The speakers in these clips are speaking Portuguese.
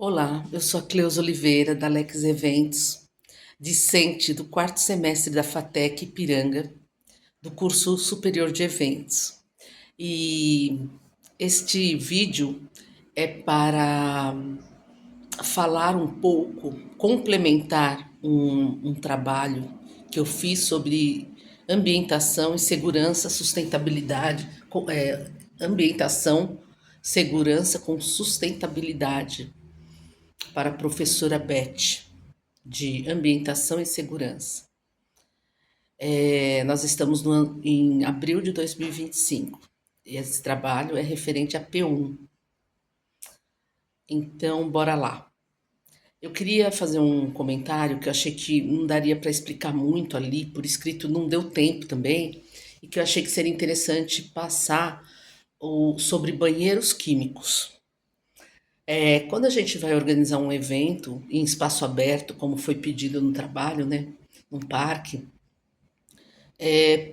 Olá, eu sou a Cleusa Oliveira, da Lex Eventos, discente do quarto semestre da FATEC Ipiranga, do curso superior de eventos. E este vídeo é para falar um pouco, complementar um trabalho que eu fiz sobre ambientação e segurança, sustentabilidade, ambientação, segurança com sustentabilidade para a professora Beth, de Ambientação e Segurança. Nós estamos em abril de 2025 e esse trabalho é referente a P1. Então, bora lá. Eu queria fazer um comentário que eu achei que não daria para explicar muito ali, por escrito não deu tempo também, e que eu achei que seria interessante passar sobre banheiros químicos. Quando a gente vai organizar um evento em espaço aberto, como foi pedido no trabalho, né, num parque,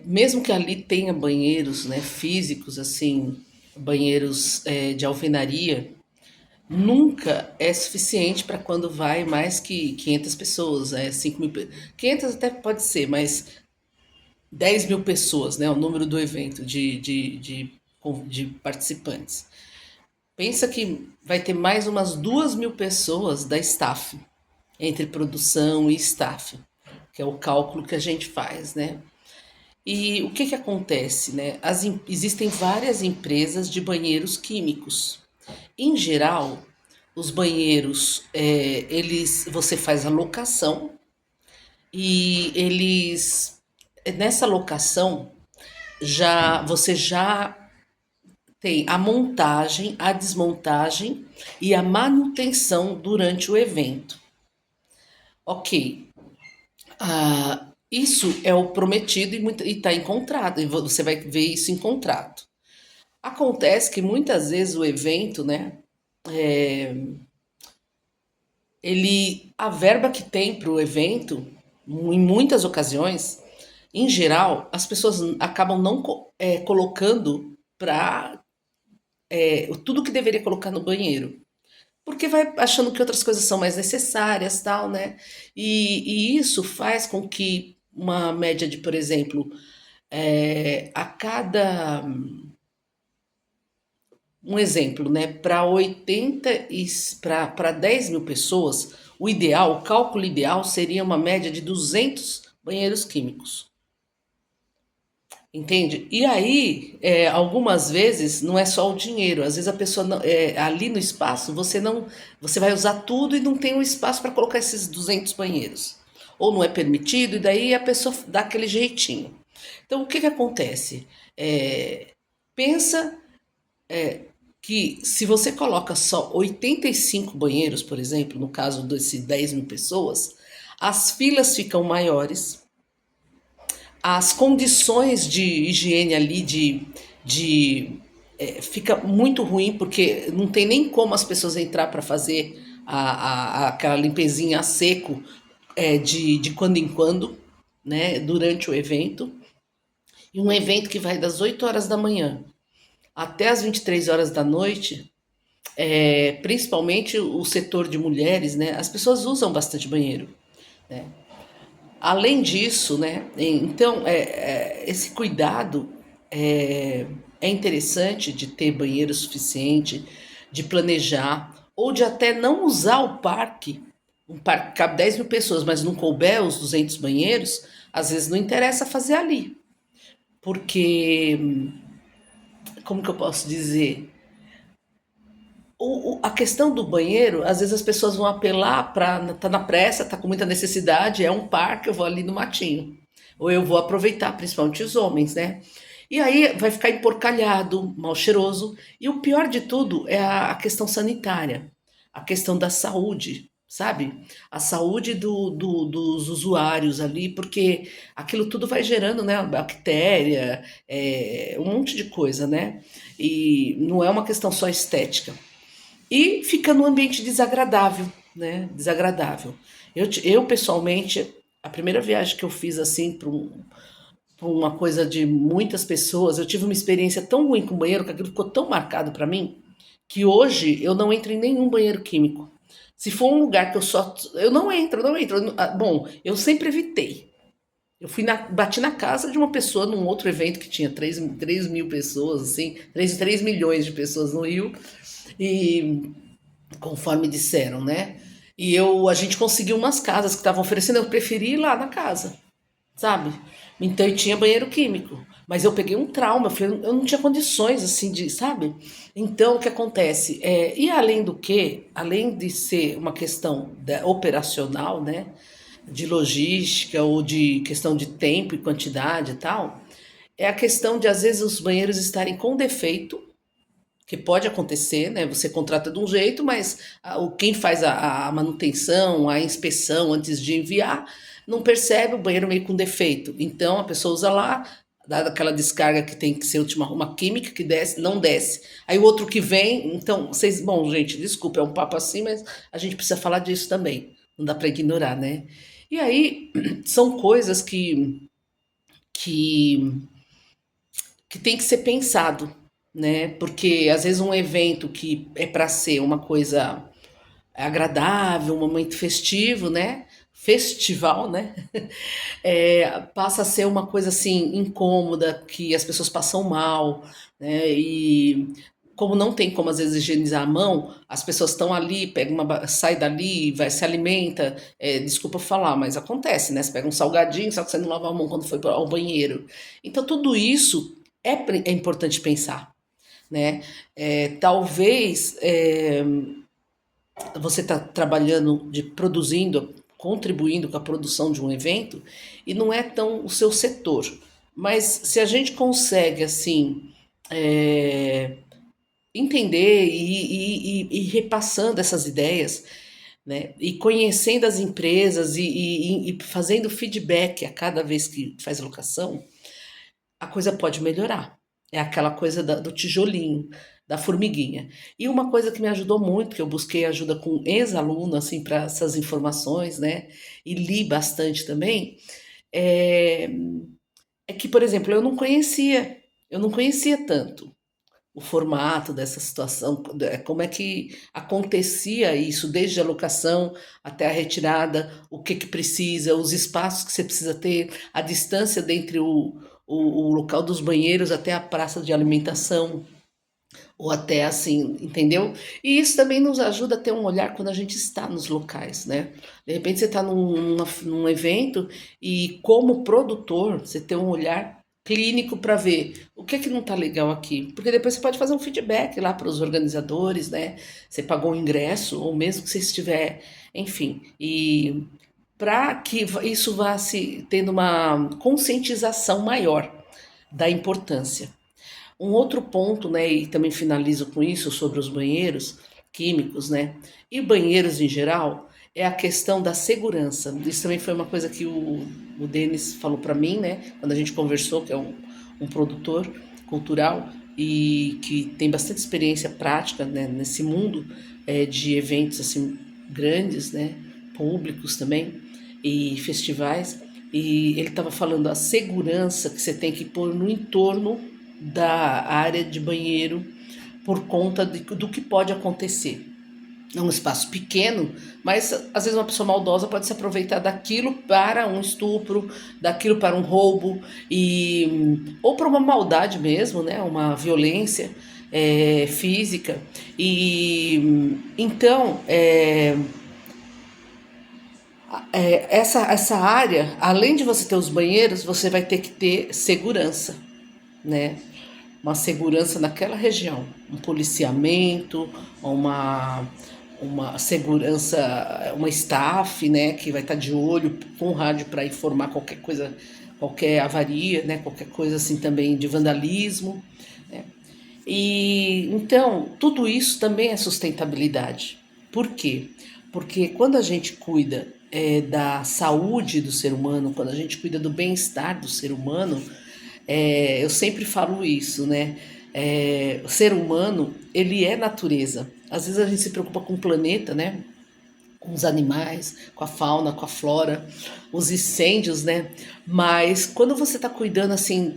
mesmo que ali tenha banheiros, né, físicos, assim, banheiros de alvenaria, nunca é suficiente para quando vai mais que 500 pessoas, 5 mil, 500 até pode ser, mas 10 mil pessoas, né, o número do evento de participantes. Pensa que vai ter mais umas 2 mil pessoas da staff, entre produção e staff, que é o cálculo que a gente faz, né? E o que que acontece, né? Existem várias empresas de banheiros químicos. Em geral, os banheiros, você faz a locação e nessa locação, você já tem a montagem, a desmontagem e a manutenção durante o evento. Ok, isso é o prometido e está em contrato, e você vai ver isso em contrato. Acontece que muitas vezes o evento, né, a verba que tem para o evento, em muitas ocasiões, em geral, as pessoas acabam não colocando para tudo que deveria colocar no banheiro. Porque vai achando que outras coisas são mais necessárias, tal, né? E isso faz com que uma média de, por exemplo, a cada um exemplo, né, para 80 e para 10 mil pessoas, o cálculo ideal seria uma média de 200 banheiros químicos. Entende? E aí, algumas vezes, não é só o dinheiro. Às vezes a pessoa ali no espaço, você vai usar tudo e não tem o espaço para colocar esses 200 banheiros. Ou não é permitido, e daí a pessoa dá aquele jeitinho. Então, o que que acontece? Pensa que se você coloca só 85 banheiros, por exemplo, no caso desses 10 mil pessoas, as filas ficam maiores, as condições de higiene ali, fica muito ruim, porque não tem nem como as pessoas entrar para fazer aquela limpezinha a seco de quando em quando, né, durante o evento. E um evento que vai das 8 horas da manhã até as 23 horas da noite, principalmente o setor de mulheres, né, as pessoas usam bastante banheiro, né? Além disso, né, então esse cuidado é interessante de ter banheiro suficiente, de planejar, ou de até não usar o parque. Um parque que cabe 10 mil pessoas, mas não couber os 200 banheiros, às vezes não interessa fazer ali. Porque, como que eu posso dizer? A questão do banheiro, às vezes as pessoas vão apelar para tá na pressa, tá com muita necessidade, é um parque, eu vou ali no matinho. Ou eu vou aproveitar, principalmente os homens, né? E aí vai ficar emporcalhado, mal cheiroso. E o pior de tudo é a questão sanitária, a questão da saúde, sabe? A saúde dos usuários ali, porque aquilo tudo vai gerando, né? Bactéria, um monte de coisa, né? E não é uma questão só estética. E fica num ambiente desagradável, né? Desagradável. Eu pessoalmente, a primeira viagem que eu fiz assim pra uma coisa de muitas pessoas, eu tive uma experiência tão ruim com o banheiro, que aquilo ficou tão marcado para mim, que hoje eu não entro em nenhum banheiro químico. Se for um lugar que eu não entro, eu não entro. Bom, eu sempre evitei. Bati na casa de uma pessoa num outro evento que tinha 3 mil pessoas, assim, 3 milhões de pessoas no Rio, e conforme disseram, né? A gente conseguiu umas casas que estavam oferecendo, eu preferi ir lá na casa, sabe? Então, e tinha banheiro químico. Mas eu peguei um trauma, eu não tinha condições, assim, de, sabe? Então, o que acontece? E além do que, além de ser uma questão operacional, né? De logística ou de questão de tempo e quantidade e tal, é a questão de, às vezes, os banheiros estarem com defeito, que pode acontecer, né? Você contrata de um jeito, mas quem faz a manutenção, a inspeção antes de enviar, não percebe o banheiro meio com defeito. Então a pessoa usa lá, dada aquela descarga que tem que ser uma química que desce, não desce. Aí o outro que vem, então, vocês, bom, gente, desculpa, é um papo assim, mas a gente precisa falar disso também. Não dá para ignorar, né? E aí são coisas que que tem que ser pensado, né? Porque às vezes um evento que é para ser uma coisa agradável, um momento festivo, né? Festival, né? Passa a ser uma coisa assim incômoda, que as pessoas passam mal, né? E como não tem como às vezes higienizar a mão, as pessoas estão ali, sai dali, vai se alimenta. Desculpa falar, mas acontece, né? Você pega um salgadinho, só que você não lava a mão quando foi ao banheiro. Então tudo isso é importante pensar, né? Talvez você está trabalhando, produzindo, contribuindo com a produção de um evento e não é tão o seu setor. Mas se a gente consegue, assim, é, entender e repassando essas ideias, né, e conhecendo as empresas e fazendo feedback a cada vez que faz locação, a coisa pode melhorar. É aquela coisa do tijolinho, da formiguinha. E uma coisa que me ajudou muito, que eu busquei ajuda com ex-aluno, assim, para essas informações, né? E li bastante também, é, é que, por exemplo, eu não conhecia tanto o formato dessa situação, como é que acontecia isso, desde a locação até a retirada, o que precisa, os espaços que você precisa ter, a distância dentre o local dos banheiros até a praça de alimentação, ou até assim, entendeu? E isso também nos ajuda a ter um olhar quando a gente está nos locais, né? De repente você está num evento e, como produtor, você tem um olhar clínico para ver o que é que não está legal aqui. Porque depois você pode fazer um feedback lá para os organizadores, né? Você pagou o ingresso, ou mesmo que você estiver, enfim. E para que isso vá se tendo uma conscientização maior da importância. Um outro ponto, né, e também finalizo com isso sobre os banheiros químicos, né, e banheiros em geral, é a questão da segurança. Isso também foi uma coisa que o Denis falou para mim, né, quando a gente conversou, que é um produtor cultural e que tem bastante experiência prática, né, nesse mundo de eventos assim grandes, né, públicos também e festivais. E ele estava falando a segurança que você tem que pôr no entorno da área de banheiro por conta do que pode acontecer. É um espaço pequeno, mas às vezes uma pessoa maldosa pode se aproveitar daquilo para um estupro, daquilo para um roubo ou para uma maldade mesmo, né? Uma violência física. E então essa área, além de você ter os banheiros, você vai ter que ter segurança, né? Uma segurança naquela região, um policiamento, uma, uma segurança, uma staff, né, que vai estar de olho com rádio para informar qualquer coisa, qualquer avaria, né, qualquer coisa assim também de vandalismo, né? E então tudo isso também é sustentabilidade. Por quê? Porque quando a gente cuida da saúde do ser humano, quando a gente cuida do bem-estar do ser humano, eu sempre falo isso, né? O ser humano, ele é natureza. Às vezes a gente se preocupa com o planeta, né? com os animais, com a fauna, com a flora, os incêndios, né? Mas quando você está cuidando assim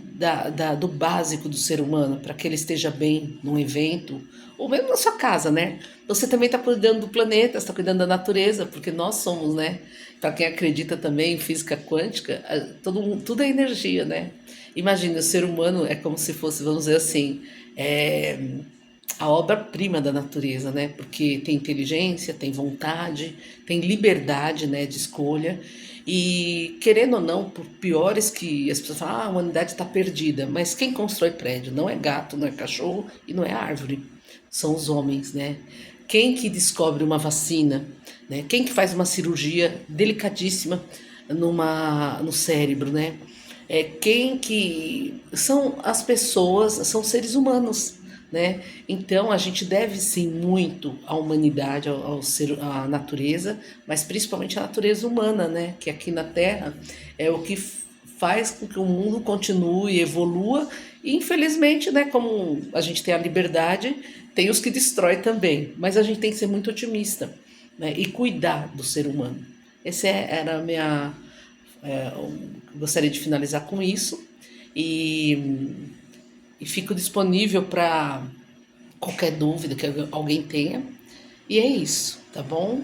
do básico do ser humano, para que ele esteja bem num evento, ou mesmo na sua casa, né? Você também está cuidando do planeta, está cuidando da natureza, porque nós somos, né? Para quem acredita também em física quântica, tudo é energia, né? Imagina, o ser humano é como se fosse, vamos dizer assim, é, a obra-prima da natureza, né? Porque tem inteligência, tem vontade, tem liberdade, né, de escolha. E querendo ou não, por piores que as pessoas falam, a humanidade está perdida. Mas quem constrói prédio não é gato, não é cachorro e não é árvore. São os homens, né? Quem que descobre uma vacina, né? Quem que faz uma cirurgia delicadíssima no cérebro, né? Quem que são as pessoas, são seres humanos, né? Então a gente deve sim muito à humanidade, ao ser, à natureza, mas principalmente à natureza humana, né? Que aqui na Terra é o que faz com que o mundo continue, evolua e infelizmente, né? Como a gente tem a liberdade, tem os que destrói também, mas a gente tem que ser muito otimista, né? E cuidar do ser humano. Era a minha eu gostaria de finalizar com isso e, e fico disponível para qualquer dúvida que alguém tenha. E é isso, tá bom?